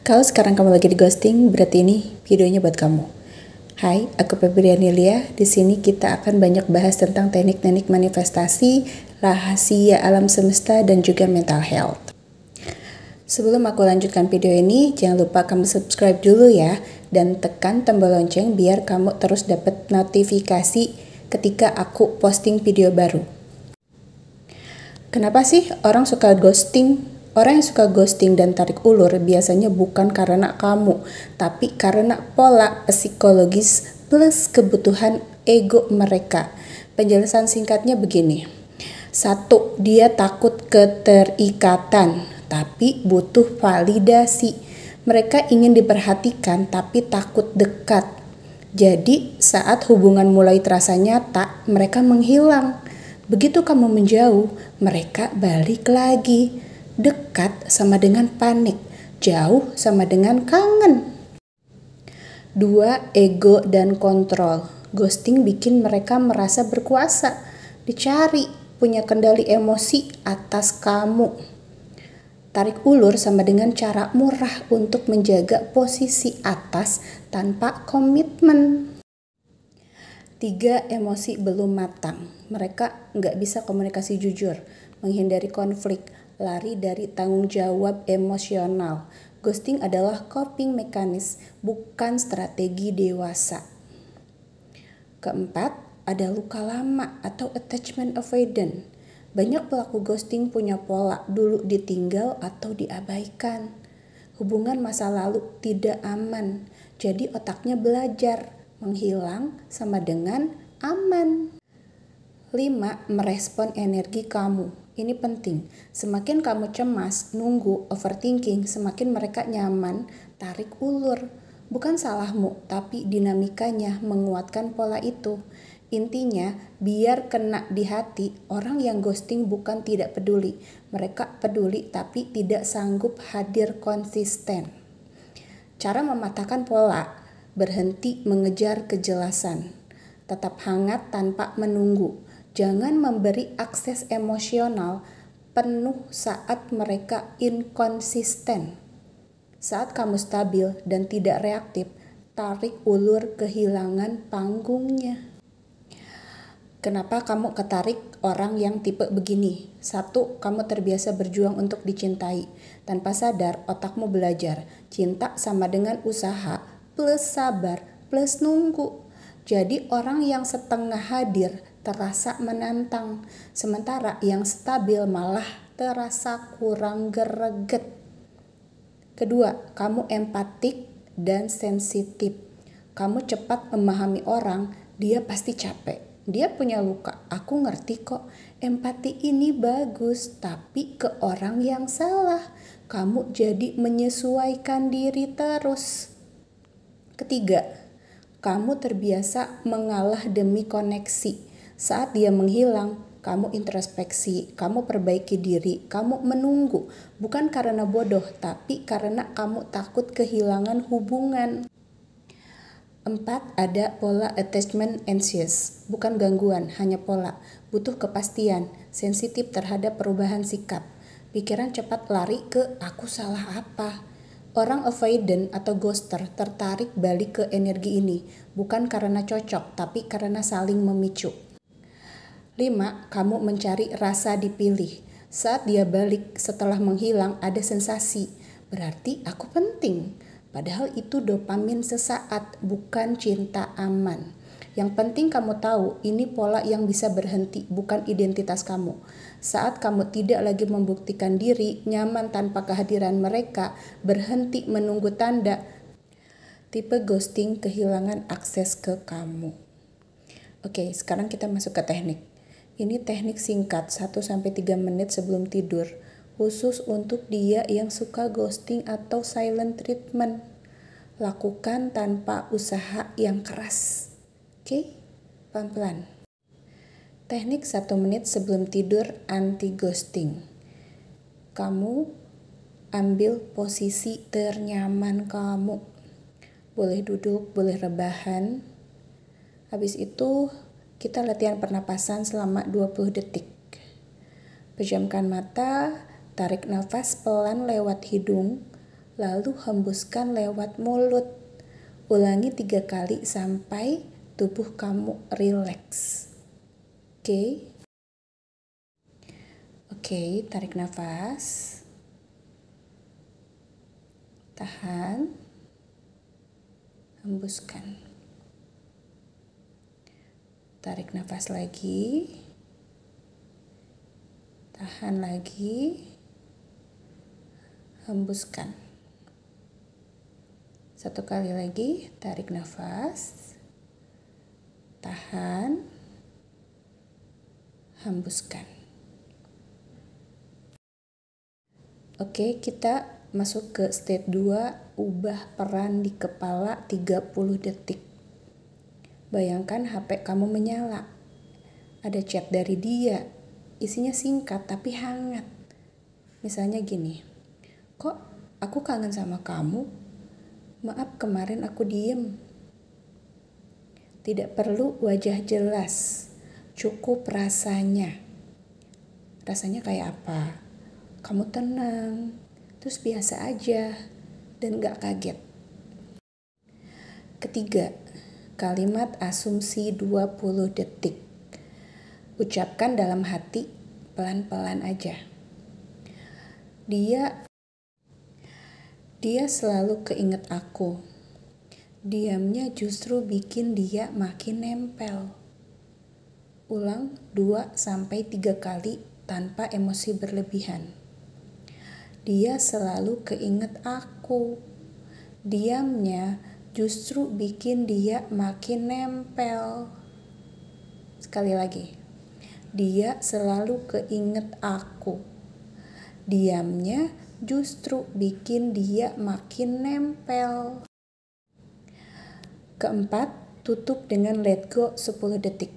Kalau sekarang kamu lagi di ghosting, berarti ini videonya buat kamu. Hai, aku Febriani Lia. Di sini kita akan banyak bahas tentang teknik-teknik manifestasi, rahasia alam semesta, dan juga mental health. Sebelum aku lanjutkan video ini, jangan lupa kamu subscribe dulu ya, dan tekan tombol lonceng biar kamu terus dapat notifikasi ketika aku posting video baru. Kenapa sih orang suka ghosting? Orang yang suka ghosting dan tarik ulur biasanya bukan karena kamu, tapi karena pola psikologis plus kebutuhan ego mereka. Penjelasan singkatnya begini. 1. Dia takut keterikatan, tapi butuh validasi. Mereka ingin diperhatikan, tapi takut dekat. Jadi, saat hubungan mulai terasa nyata, mereka menghilang. Begitu kamu menjauh, mereka balik lagi. Dekat sama dengan panik, jauh sama dengan kangen. 2. Ego dan kontrol. Ghosting bikin mereka merasa berkuasa, dicari, punya kendali emosi atas kamu. Tarik ulur sama dengan cara murah untuk menjaga posisi atas tanpa komitmen. 3. Emosi belum matang. Mereka nggak bisa komunikasi jujur, menghindari konflik, lari dari tanggung jawab emosional. Ghosting adalah coping mekanis, bukan strategi dewasa. 4. Ada luka lama atau attachment avoidance. Banyak pelaku ghosting punya pola dulu ditinggal atau diabaikan. Hubungan masa lalu tidak aman, jadi otaknya belajar. Menghilang sama dengan aman. 5. Merespon energi kamu. Ini penting. Semakin kamu cemas, nunggu, overthinking, semakin mereka nyaman, tarik ulur. Bukan salahmu, tapi dinamikanya menguatkan pola itu. Intinya, biar kena di hati, orang yang ghosting bukan tidak peduli. Mereka peduli tapi tidak sanggup hadir konsisten. Cara mematahkan pola, berhenti mengejar kejelasan. Tetap hangat tanpa menunggu. Jangan memberi akses emosional penuh saat mereka inkonsisten. Saat kamu stabil dan tidak reaktif, tarik ulur kehilangan panggungnya. Kenapa kamu ketarik orang yang tipe begini? 1. Kamu terbiasa berjuang untuk dicintai. Tanpa sadar, otakmu belajar. Cinta sama dengan usaha, plus sabar, plus nunggu. Jadi orang yang setengah hadir terasa menantang, sementara yang stabil malah terasa kurang greget. Kedua, kamu empatik dan sensitif. Kamu cepat memahami orang, dia pasti capek. Dia punya luka, aku ngerti kok. Empati ini bagus, tapi ke orang yang salah. Kamu jadi menyesuaikan diri terus. Ketiga, kamu terbiasa mengalah demi koneksi. Saat dia menghilang, kamu introspeksi, kamu perbaiki diri, kamu menunggu. Bukan karena bodoh, tapi karena kamu takut kehilangan hubungan. 4. Ada pola attachment anxious. Bukan gangguan, hanya pola. Butuh kepastian, sensitif terhadap perubahan sikap. Pikiran cepat lari ke aku salah apa. Orang avoidant atau ghoster tertarik balik ke energi ini. Bukan karena cocok, tapi karena saling memicu. 5. Kamu mencari rasa dipilih. Saat dia balik setelah menghilang ada sensasi. Berarti aku penting. Padahal itu dopamin sesaat, bukan cinta aman. Yang penting kamu tahu, ini pola yang bisa berhenti, bukan identitas kamu. Saat kamu tidak lagi membuktikan diri, nyaman tanpa kehadiran mereka, berhenti menunggu tanda, tipe ghosting kehilangan akses ke kamu. Oke, sekarang kita masuk ke teknik. Ini teknik singkat 1-3 menit sebelum tidur, khusus untuk dia yang suka ghosting atau silent treatment. Lakukan tanpa usaha yang keras. Oke, pelan-pelan. Teknik 1 menit sebelum tidur anti ghosting. Kamu ambil posisi ternyaman kamu. Boleh duduk, boleh rebahan. Habis itu kita latihan pernapasan selama 20 detik. Pejamkan mata, tarik nafas pelan lewat hidung, lalu hembuskan lewat mulut. Ulangi 3 kali sampai tubuh kamu rileks. Oke? Oke, tarik nafas. Tahan. Hembuskan. Tarik nafas lagi. Tahan lagi. Hembuskan. 1 kali lagi, tarik nafas, tahan, hembuskan. Oke, kita masuk ke step 2, ubah peran di kepala 30 detik. Bayangkan HP kamu menyala. Ada chat dari dia, isinya singkat tapi hangat. Misalnya gini, "Kok aku kangen sama kamu? Maaf kemarin aku diem." Tidak perlu wajah jelas, cukup rasanya. Rasanya kayak apa? Kamu tenang, terus biasa aja, dan gak kaget. Ketiga, kalimat asumsi 20 detik. Ucapkan dalam hati, pelan-pelan aja. Dia selalu keinget aku. Diamnya justru bikin dia makin nempel. Ulang 2-3 kali tanpa emosi berlebihan. Dia selalu keinget aku. Diamnya justru bikin dia makin nempel. Sekali lagi. Dia selalu keinget aku. Diamnya justru bikin dia makin nempel. Keempat, tutup dengan let go 10 detik.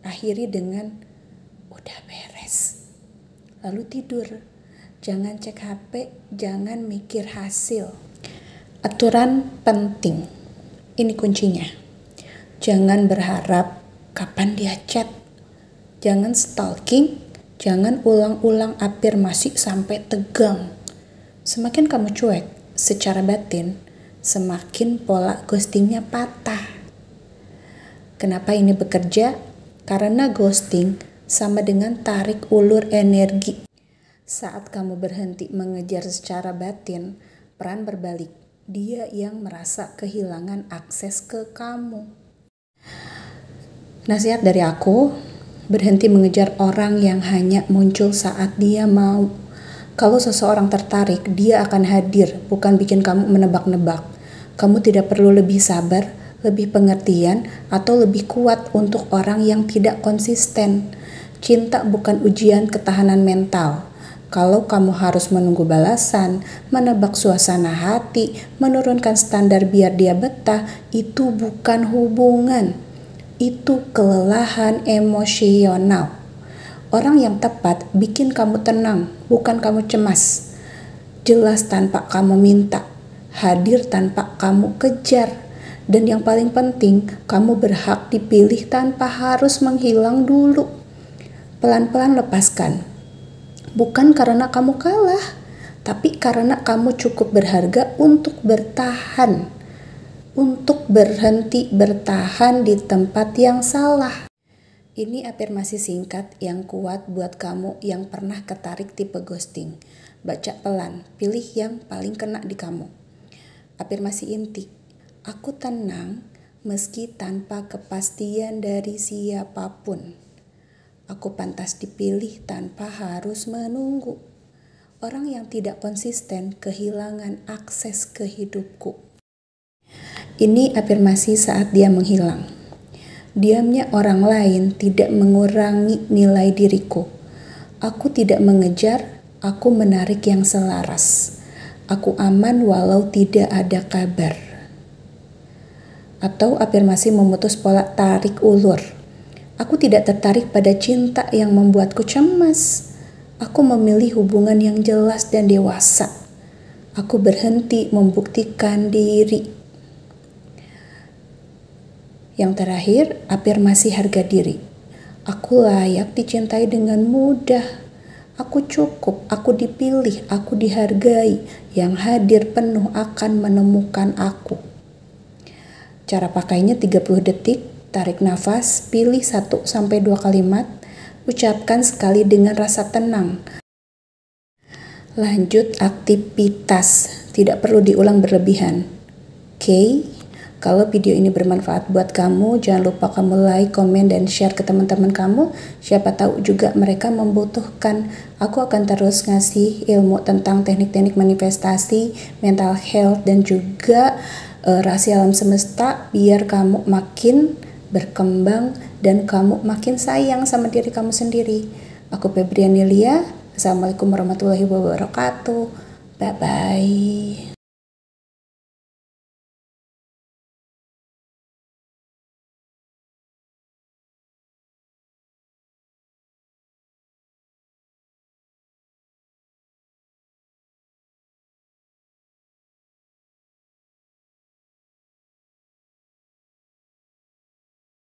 Akhiri dengan udah beres. Lalu tidur. Jangan cek HP, jangan mikir hasil. Aturan penting. Ini kuncinya. Jangan berharap kapan dia chat. Jangan stalking, jangan ulang-ulang afirmasi sampai tegang. Semakin kamu cuek secara batin, semakin pola ghostingnya patah. Kenapa ini bekerja? Karena ghosting sama dengan tarik ulur energi. Saat kamu berhenti mengejar secara batin, peran berbalik. Dia yang merasa kehilangan akses ke kamu. Nasihat dari aku, berhenti mengejar orang yang hanya muncul saat dia mau. Kalau seseorang tertarik, dia akan hadir, bukan bikin kamu menebak-nebak. Kamu tidak perlu lebih sabar, lebih pengertian, atau lebih kuat untuk orang yang tidak konsisten. Cinta bukan ujian ketahanan mental. Kalau kamu harus menunggu balasan, menebak suasana hati, menurunkan standar biar dia betah, itu bukan hubungan. Itu kelelahan emosional. Orang yang tepat bikin kamu tenang, bukan kamu cemas. Jelas tanpa kamu minta, hadir tanpa kamu kejar. Dan yang paling penting, kamu berhak dipilih tanpa harus menghilang dulu. Pelan-pelan lepaskan. Bukan karena kamu kalah, tapi karena kamu cukup berharga untuk bertahan. Untuk berhenti bertahan di tempat yang salah. Ini afirmasi singkat yang kuat buat kamu yang pernah ketarik tipe ghosting. Baca pelan, pilih yang paling kena di kamu. Afirmasi inti, aku tenang meski tanpa kepastian dari siapapun. Aku pantas dipilih tanpa harus menunggu. Orang yang tidak konsisten kehilangan akses ke hidupku. Ini afirmasi saat dia menghilang. Diamnya orang lain tidak mengurangi nilai diriku. Aku tidak mengejar, aku menarik yang selaras. Aku aman walau tidak ada kabar. Atau afirmasi memutus pola tarik ulur. Aku tidak tertarik pada cinta yang membuatku cemas. Aku memilih hubungan yang jelas dan dewasa. Aku berhenti membuktikan diri. Yang terakhir, afirmasi harga diri. Aku layak dicintai dengan mudah. Aku cukup, aku dipilih, aku dihargai. Yang hadir penuh akan menemukan aku. Cara pakainya 30 detik, tarik nafas, pilih 1-2 kalimat, ucapkan sekali dengan rasa tenang. Lanjut aktivitas, tidak perlu diulang berlebihan. Oke, kalau video ini bermanfaat buat kamu, jangan lupa kamu like, komen, dan share ke teman-teman kamu. Siapa tahu juga mereka membutuhkan. Aku akan terus ngasih ilmu tentang teknik-teknik manifestasi, mental health, dan juga rahasia alam semesta biar kamu makin berkembang dan kamu makin sayang sama diri kamu sendiri. Aku Febriani Lia. Assalamualaikum warahmatullahi wabarakatuh. Bye-bye.